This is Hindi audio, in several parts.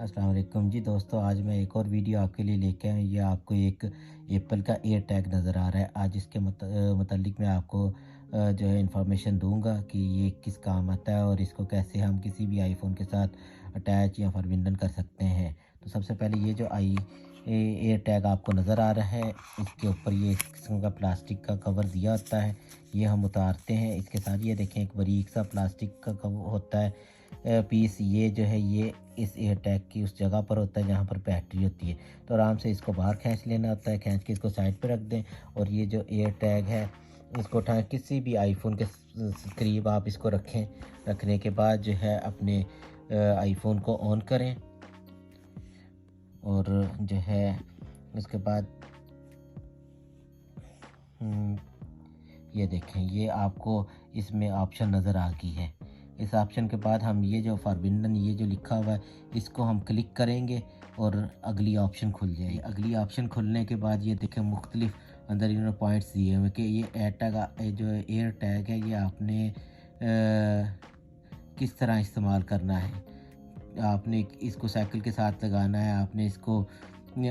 अस्सलाम वालेकुम जी दोस्तों, आज मैं एक और वीडियो आपके लिए लेके आया हूँ। ये आपको एक एप्पल का एयर टैग नज़र आ रहा है। आज इसके मतलब मैं आपको जो है इंफॉर्मेशन दूंगा कि ये किस काम आता है और इसको कैसे हम किसी भी आईफोन के साथ अटैच या फॉरबिंडन कर सकते हैं। तो सबसे पहले ये जो एयर टैग आपको नज़र आ रहा है, इसके ऊपर ये इस किस्म का प्लास्टिक का कवर दिया होता है। ये हम उतारते हैं। इसके साथ ये देखें, एक बारीक सा प्लास्टिक का कवर होता है पीस। ये जो है ये इस एयर टैग की उस जगह पर होता है जहाँ पर बैटरी होती है। तो आराम से इसको बाहर खींच लेना होता है, खींच के इसको साइड पे रख दें। और ये जो एयर टैग है, इसको उठा किसी भी आईफोन के करीब आप इसको रखें। रखने के बाद जो है अपने आईफोन को ऑन करें और जो है उसके बाद हम्म, ये देखें, ये आपको इसमें ऑप्शन नज़र आ गई है। इस ऑप्शन के बाद हम ये जो फॉरबिडन ये जो लिखा हुआ है, इसको हम क्लिक करेंगे और अगली ऑप्शन खुल जाएगी। अगली ऑप्शन खुलने के बाद ये देखें, मुख्तलिफ अंदर इन्होंने पॉइंट्स दिए हुए कि ये एयर टैग है, ये आपने किस तरह इस्तेमाल करना है। आपने इसको साइकिल के साथ लगाना है, आपने इसको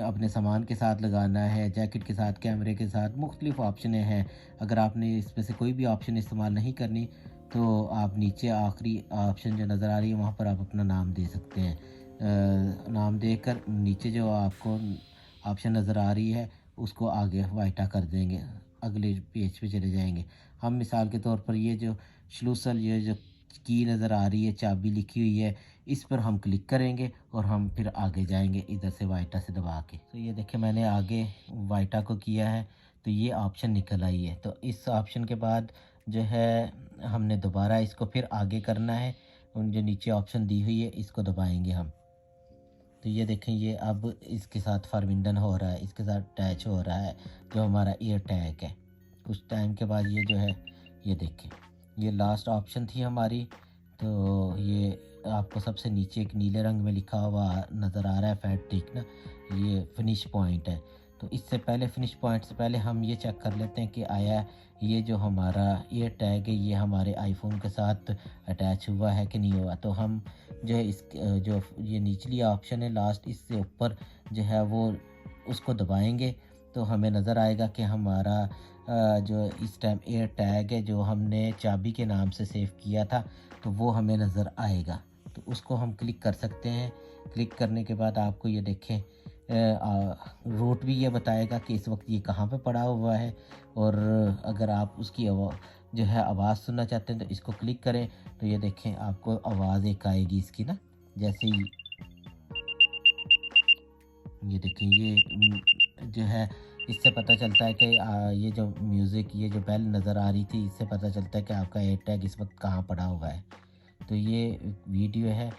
अपने सामान के साथ लगाना है, जैकेट के साथ, कैमरे के साथ, मुख्तलिफ ऑप्शन हैं। अगर आपने इसमें से कोई भी ऑप्शन इस्तेमाल नहीं करनी तो आप नीचे आखिरी ऑप्शन जो नज़र आ रही है वहाँ पर आप अपना नाम दे सकते हैं। नाम देकर नीचे जो आपको ऑप्शन नज़र आ रही है उसको आगे वाइटा कर देंगे, अगले पेज पे चले जाएंगे। हम मिसाल के तौर पर ये जो श्लूसल, ये जो की नज़र आ रही है, चाबी लिखी हुई है, इस पर हम क्लिक करेंगे और हम फिर आगे जाएंगे इधर से वाइटा से दबा के। तो ये देखें, मैंने आगे वाइटा को किया है तो ये ऑप्शन निकल आई है। तो इस ऑप्शन के बाद जो है हमने दोबारा इसको फिर आगे करना है। उन जो नीचे ऑप्शन दी हुई है इसको दबाएंगे हम। तो ये देखें, ये अब इसके साथ फॉरबिडन हो रहा है, इसके साथ अटैच हो रहा है जो हमारा एयर टैग है। कुछ टाइम के बाद ये जो है, ये देखें, ये लास्ट ऑप्शन थी हमारी। तो ये आपको सबसे नीचे एक नीले रंग में लिखा हुआ नज़र आ रहा है, फैट टिक ना, ये फिनिश पॉइंट है। तो इससे पहले, फिनिश पॉइंट से पहले हम ये चेक कर लेते हैं कि आया ये जो हमारा एयर टैग है ये हमारे आईफोन के साथ अटैच हुआ है कि नहीं हुआ। तो हम जो है इस जो ये निचली ऑप्शन है लास्ट, इससे ऊपर जो है वो उसको दबाएंगे तो हमें नज़र आएगा कि हमारा जो इस टाइम एयर टैग है जो हमने चाबी के नाम से सेव किया था, तो वो हमें नज़र आएगा। तो उसको हम क्लिक कर सकते हैं। क्लिक करने के बाद आपको ये देखें, रूट भी ये बताएगा कि इस वक्त ये कहाँ पे पड़ा हुआ है। और अगर आप उसकी जो है आवाज़ सुनना चाहते हैं तो इसको क्लिक करें। तो ये देखें, आपको आवाज़ एक आएगी इसकी ना, जैसे ही ये देखें, ये जो है इससे पता चलता है कि ये जो म्यूज़िक, ये जो बेल नज़र आ रही थी, इससे पता चलता है कि आपका एयर टैग इस वक्त कहाँ पड़ा हुआ है। तो ये वीडियो है,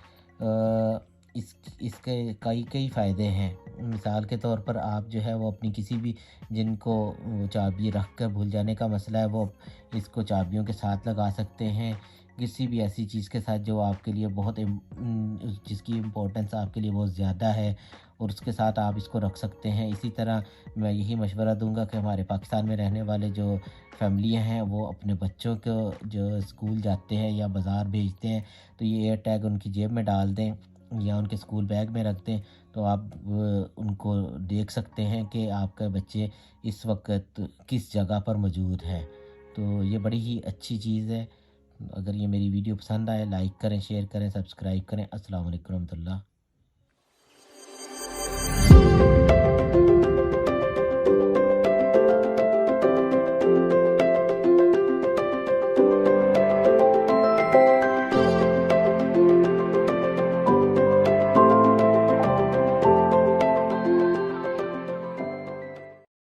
इसके कई कई फ़ायदे हैं। मिसाल के तौर पर आप जो है वो अपनी किसी भी, जिनको वो चाबी रख कर भूल जाने का मसला है, वो इसको चाबियों के साथ लगा सकते हैं। किसी भी ऐसी चीज़ के साथ जो आपके लिए जिसकी इम्पोर्टेंस आपके लिए बहुत ज़्यादा है, और उसके साथ आप इसको रख सकते हैं। इसी तरह मैं यही मशवरा दूंगा कि हमारे पाकिस्तान में रहने वाले जो फैमिलियाँ हैं वो अपने बच्चों को जो स्कूल जाते हैं या बाज़ार भेजते हैं, तो ये एयर टैग उनकी जेब में डाल दें या उनके स्कूल बैग में रख दें। तो आप उनको देख सकते हैं कि आपके बच्चे इस वक्त किस जगह पर मौजूद हैं। तो ये बड़ी ही अच्छी चीज़ है। अगर ये मेरी वीडियो पसंद आए, लाइक करें, शेयर करें, सब्सक्राइब करें। अस्सलाम वालेकुम रहमतुल्लाह।